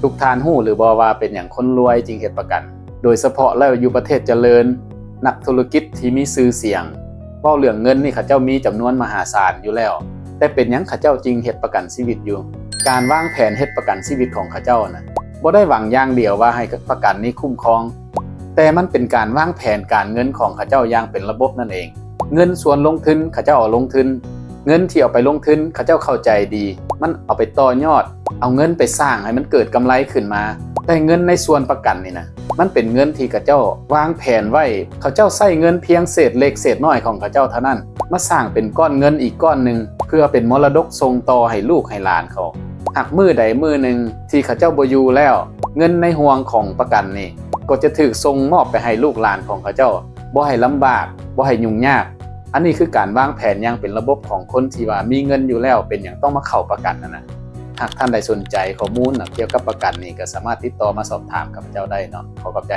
ทุกท่านฮู้หรือบ่ว่าเป็นหยังคนรวยจึงเฮ็ดประกันโดยเฉพาะแล้วอยู่ประเทศเจริญนักธุรกิจที่มีชื่อเสียงเว้าเรื่องเงินนี่เขาเจ้ามีจำนวนมหาศาลอยู่แล้วแต่เป็นหยังเขาเจ้าจึงเฮ็ดประกันชีวิตอยู่การวางแผนเฮ็ดประกันชีวิตของเขาเจ้าน่ะบ่ได้หวังอย่างเดียวว่าให้ประกันนี้คุ้มครองแต่มันเป็นการวางแผนการเงินของเขาเจ้าอย่างเป็นระบบนั่นเองเงินส่วนลงทุนเขาเจ้าเอาลงทุนเงินที่เอาไปลงทุนเขาเจ้าเข้าใจดีมันเอาไปต่อยอดเอาเงินไปสร้างให้มันเกิดกำไรขึ้นมาแต่เงินในส่วนประกันนี่นะมันเป็นเงินที่เขาเจ้าวางแผนไว้เขาเจ้าใช้เงินเพียงเศษเล็กเศษน้อยของเขาเจ้าเท่านั้นมาสร้างเป็นก้อนเงินอีกก้อนหนึ่งเพื่อเป็นมรดกส่งต่อให้ลูกให้หลานเขาหากมือใดมือหนึ่งที่เขาเจ้าบ่อยู่แล้วเงินในห่วงของประกันนี่ก็จะถูกส่งมอบไปให้ลูกหลานของเขาเจ้าบ่ให้ลำบากบ่ให้ยุ่งยากอันนี้คือการวางแผนอย่างเป็นระบบของคนที่ว่ามีเงินอยู่แล้วเป็นอย่างต้องมาเข้าประกันนะหากท่านใดสนใจข้อมูลเกี่ยวกับประกันนี่ก็สามารถติดต่อมาสอบถามกับเจ้าได้เนาะขอขอบใจ